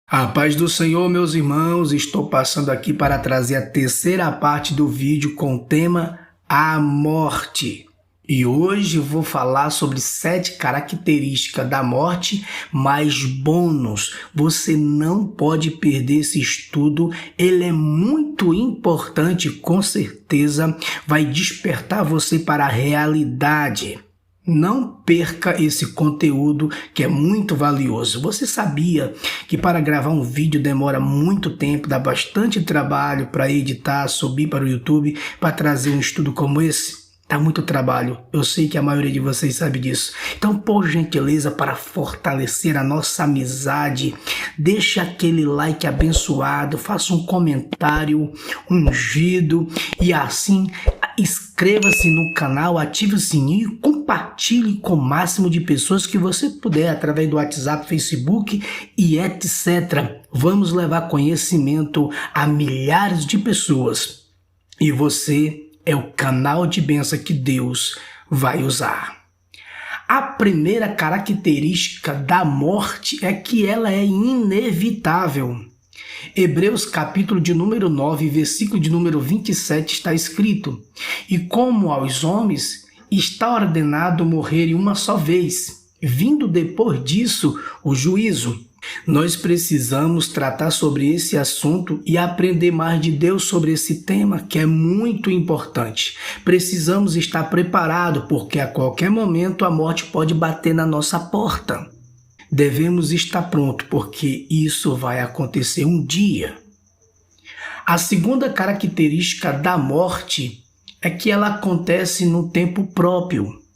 A paz do Senhor, meus irmãos, estou passando aqui para trazer a terceira parte do vídeo com o tema A Morte. E hoje vou falar sobre 7 características da morte, mais bônus. Você não pode perder esse estudo, ele é muito importante, com certeza vai despertar você para a realidade. Não perca esse conteúdo que é muito valioso. Você sabia que para gravar um vídeo demora muito tempo, dá bastante trabalho para editar, subir para o YouTube, para trazer um estudo como esse? Dá muito trabalho, eu sei que a maioria de vocês sabe disso. Então, por gentileza, para fortalecer a nossa amizade, deixa aquele like abençoado, faça um comentário ungido e assim inscreva-se no canal, ative o sininho e compartilhe com o máximo de pessoas que você puder através do WhatsApp, Facebook e etc. Vamos levar conhecimento a milhares de pessoas e você é o canal de bênção que Deus vai usar. A primeira característica da morte é que ela é inevitável. Hebreus capítulo de número 9, versículo de número 27 está escrito: E como aos homens está ordenado morrerem uma só vez, vindo depois disso o juízo. Nós precisamos tratar sobre esse assunto e aprender mais de Deus sobre esse tema, que é muito importante. Precisamos estar preparados, porque a qualquer momento a morte pode bater na nossa porta. Devemos estar prontos, porque isso vai acontecer um dia. A segunda característica da morte é que ela acontece no tempo próprio.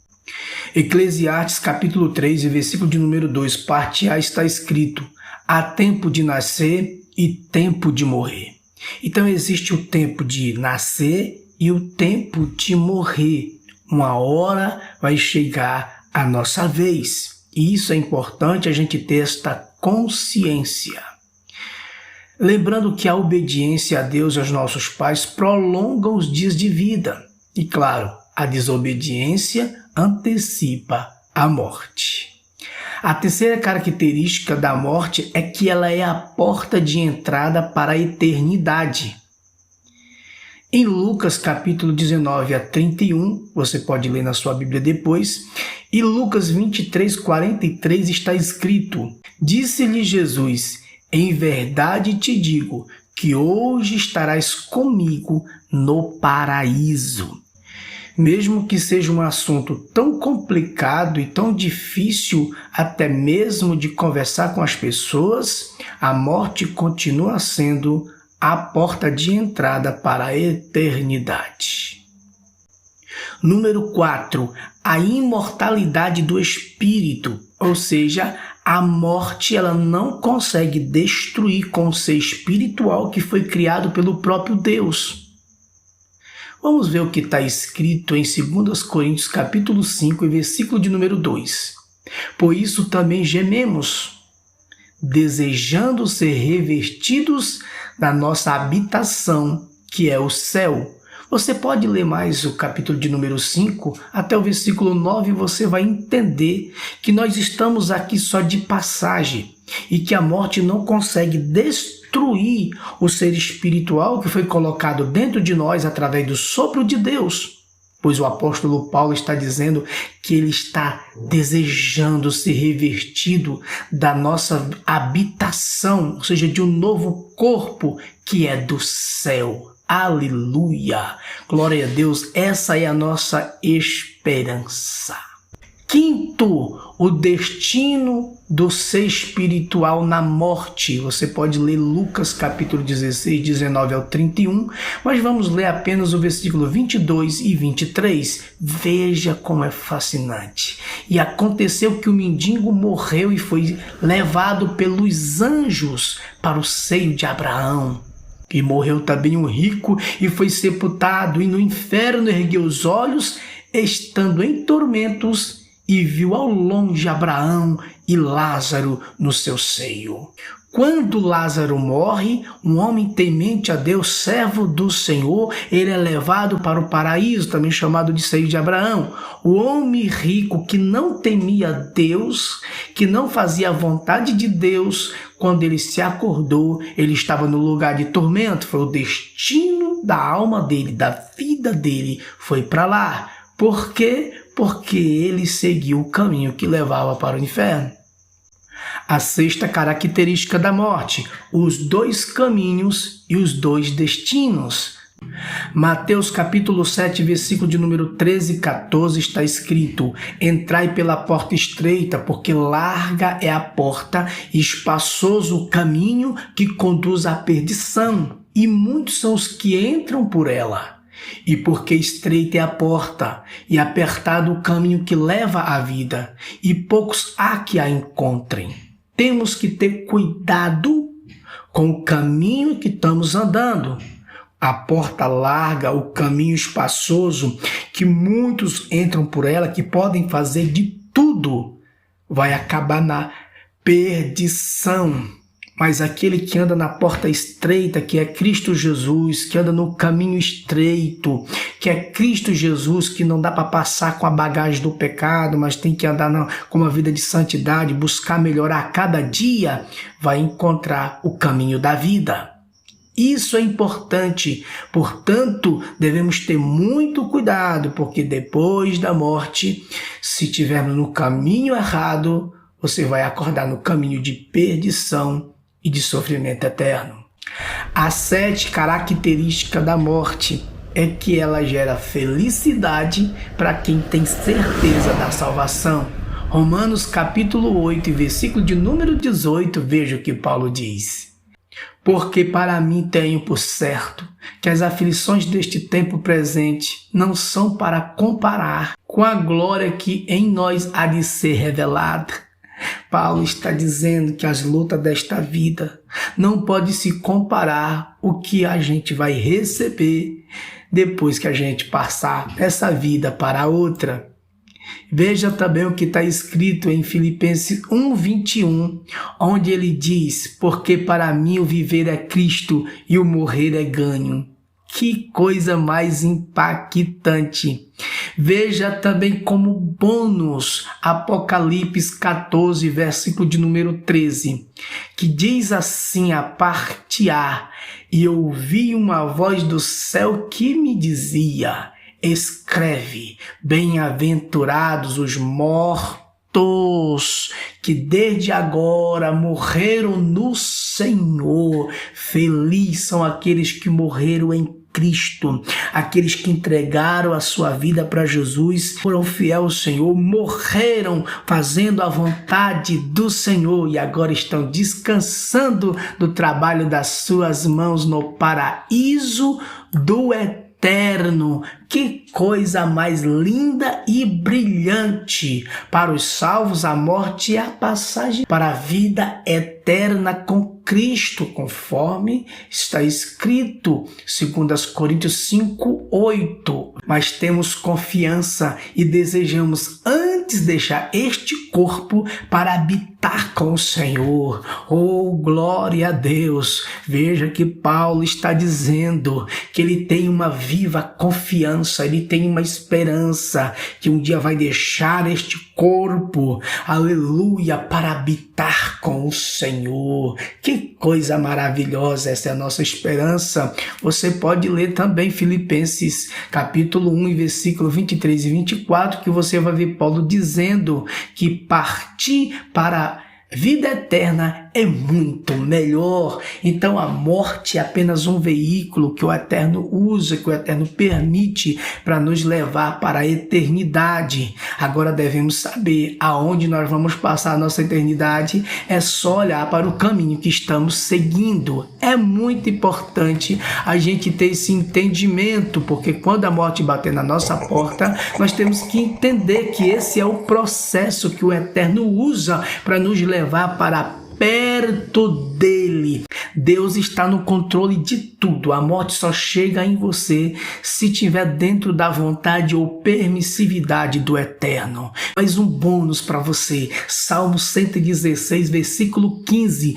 Eclesiastes capítulo 3, versículo de número 2, parte A, está escrito: há tempo de nascer e tempo de morrer. Então existe o tempo de nascer e o tempo de morrer. Uma hora vai chegar a nossa vez. E isso é importante a gente ter esta consciência. Lembrando que a obediência a Deus e aos nossos pais prolonga os dias de vida. E claro, a desobediência antecipa a morte. A terceira característica da morte é que ela é a porta de entrada para a eternidade. Em Lucas capítulo 19 a 31, você pode ler na sua Bíblia depois, e Lucas 23, 43 está escrito: Disse-lhe Jesus: Em verdade te digo que hoje estarás comigo no paraíso. Mesmo que seja um assunto tão complicado e tão difícil até mesmo de conversar com as pessoas, a morte continua sendo a porta de entrada para a eternidade. Número 4. A imortalidade do espírito, ou seja, a morte ela não consegue destruir com o ser espiritual que foi criado pelo próprio Deus. Vamos ver o que está escrito em 2 Coríntios capítulo 5, versículo de número 2. Por isso também gememos, desejando ser revestidos da nossa habitação, que é o céu. Você pode ler mais o capítulo de número 5, até o versículo 9, e você vai entender que nós estamos aqui só de passagem e que a morte não consegue destruir o ser espiritual que foi colocado dentro de nós através do sopro de Deus. Pois o apóstolo Paulo está dizendo que ele está desejando ser revestido da nossa habitação, ou seja, de um novo corpo que é do céu. Aleluia! Glória a Deus, essa é a nossa esperança. Quinto, o destino do ser espiritual na morte. Você pode ler Lucas capítulo 16, 19 ao 31, mas vamos ler apenas o versículo 22 e 23. Veja como é fascinante. E aconteceu que o mendigo morreu e foi levado pelos anjos para o seio de Abraão. E morreu também o rico e foi sepultado, e no inferno ergueu os olhos, estando em tormentos, e viu ao longe Abraão e Lázaro no seu seio. Quando Lázaro morre, um homem temente a Deus, servo do Senhor, ele é levado para o paraíso, também chamado de seio de Abraão. O homem rico que não temia Deus, que não fazia a vontade de Deus, quando ele se acordou, ele estava no lugar de tormento. Foi o destino da alma dele, da vida dele, foi para lá. Por quê? Porque ele seguiu o caminho que levava para o inferno. A sexta característica da morte: os dois caminhos e os dois destinos. Mateus capítulo 7, versículo de número 13 e 14 está escrito: entrai pela porta estreita, porque larga é a porta e espaçoso o caminho que conduz à perdição, e muitos são os que entram por ela. E porque estreita é a porta e apertado o caminho que leva à vida, e poucos há que a encontrem. Temos que ter cuidado com o caminho que estamos andando. A porta larga, o caminho espaçoso, que muitos entram por ela, que podem fazer de tudo, vai acabar na perdição. Mas aquele que anda na porta estreita, que é Cristo Jesus, que anda no caminho estreito, que é Cristo Jesus, que não dá para passar com a bagagem do pecado, mas tem que andar com uma vida de santidade, buscar melhorar a cada dia, vai encontrar o caminho da vida. Isso é importante, portanto, devemos ter muito cuidado, porque depois da morte, se estivermos no caminho errado, você vai acordar no caminho de perdição e de sofrimento eterno. A sete característica da morte é que ela gera felicidade para quem tem certeza da salvação. Romanos capítulo 8, versículo de número 18, veja o que Paulo diz: porque para mim tenho por certo que as aflições deste tempo presente não são para comparar com a glória que em nós há de ser revelada. Paulo está dizendo que as lutas desta vida não pode se comparar o que a gente vai receber depois que a gente passar essa vida para a outra. Veja também o que está escrito em Filipenses 1:21, onde ele diz: porque para mim o viver é Cristo e o morrer é ganho. Que coisa mais impactante! Veja também como bônus Apocalipse 14, versículo de número 13, que diz assim a parte A: e eu ouvi uma voz do céu que me dizia: escreve, bem-aventurados os mortos que desde agora morreram no Senhor. Felizes são aqueles que morreram em Cristo, aqueles que entregaram a sua vida para Jesus, foram fiéis ao Senhor, morreram fazendo a vontade do Senhor e agora estão descansando do trabalho das suas mãos no paraíso do eterno. Que coisa mais linda e brilhante! Para os salvos, a morte é a passagem para a vida eterna com Cristo, conforme está escrito, 2 Coríntios 5:8. Mas temos confiança e desejamos antes deixar este corpo para habitar com o Senhor. Oh, glória a Deus! Veja que Paulo está dizendo que ele tem uma viva confiança, ele tem uma esperança que um dia vai deixar este corpo, aleluia, para habitar com o Senhor. Que coisa maravilhosa, essa é a nossa esperança. Você pode ler também Filipenses capítulo 1, versículo 23 e 24, que você vai ver Paulo dizendo que partir para vida eterna é muito melhor. Então a morte é apenas um veículo que o Eterno usa, que o Eterno permite para nos levar para a eternidade. Agora devemos saber aonde nós vamos passar a nossa eternidade. É só olhar para o caminho que estamos seguindo. É muito importante a gente ter esse entendimento, porque quando a morte bater na nossa porta, nós temos que entender que esse é o processo que o Eterno usa para nos levar para perto dele. Deus está no controle de tudo. A morte só chega em você se estiver dentro da vontade ou permissividade do Eterno. Mais um bônus para você. Salmo 116, versículo 15.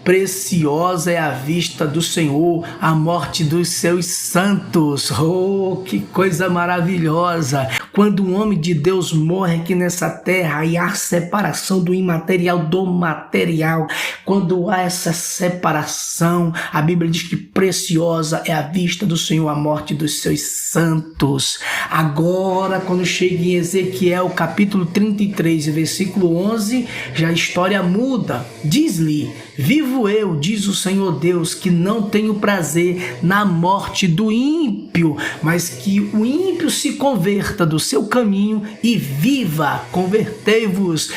Preciosa é a vista do Senhor, a morte dos seus santos. Oh, que coisa maravilhosa! Quando um homem de Deus morre aqui nessa terra e há separação do imaterial do material, quando há essa separação, a Bíblia diz que preciosa é a vista do Senhor, a morte dos seus santos. Agora, quando chega em Ezequiel, capítulo 33, versículo 11, já a história muda. Diz-lhe: vivo eu, diz o Senhor Deus, que não tenho prazer na morte do ímpio, mas que o ímpio se converta do seu caminho e viva. Convertei-vos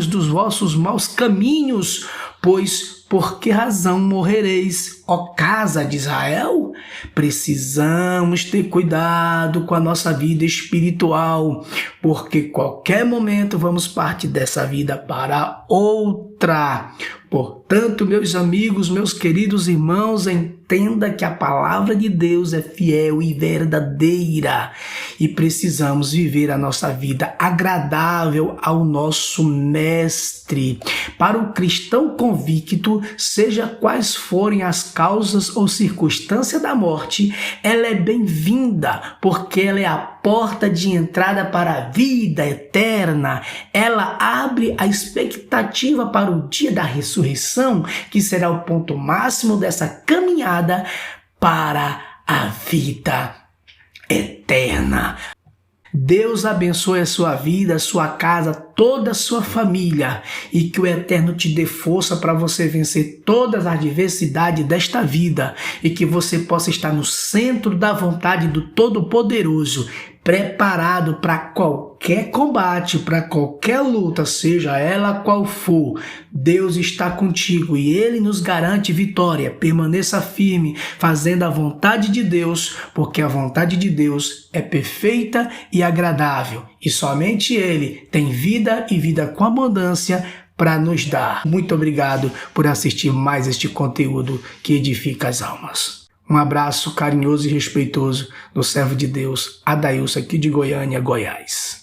dos vossos maus caminhos, pois por que razão morrereis, ó casa de Israel? Precisamos ter cuidado com a nossa vida espiritual, porque qualquer momento vamos partir dessa vida para outra. Portanto, meus amigos, meus queridos irmãos, entenda que a palavra de Deus é fiel e verdadeira e precisamos viver a nossa vida agradável ao nosso Mestre. Para o cristão convicto, seja quais forem as causas ou circunstâncias da morte, ela é bem-vinda, porque ela é a porta de entrada para a vida eterna. Ela abre a expectativa para o dia da ressurreição, que será o ponto máximo dessa caminhada para a vida eterna. Deus abençoe a sua vida, a sua casa, toda a sua família e que o Eterno te dê força para você vencer todas as adversidades desta vida e que você possa estar no centro da vontade do Todo-Poderoso, preparado para qualquer combate, para qualquer luta, seja ela qual for. Deus está contigo e Ele nos garante vitória. Permaneça firme, fazendo a vontade de Deus, porque a vontade de Deus é perfeita e agradável. E somente Ele tem vida e vida com abundância para nos dar. Muito obrigado por assistir mais este conteúdo que edifica as almas. Um abraço carinhoso e respeitoso do servo de Deus, Adailson, aqui de Goiânia, Goiás.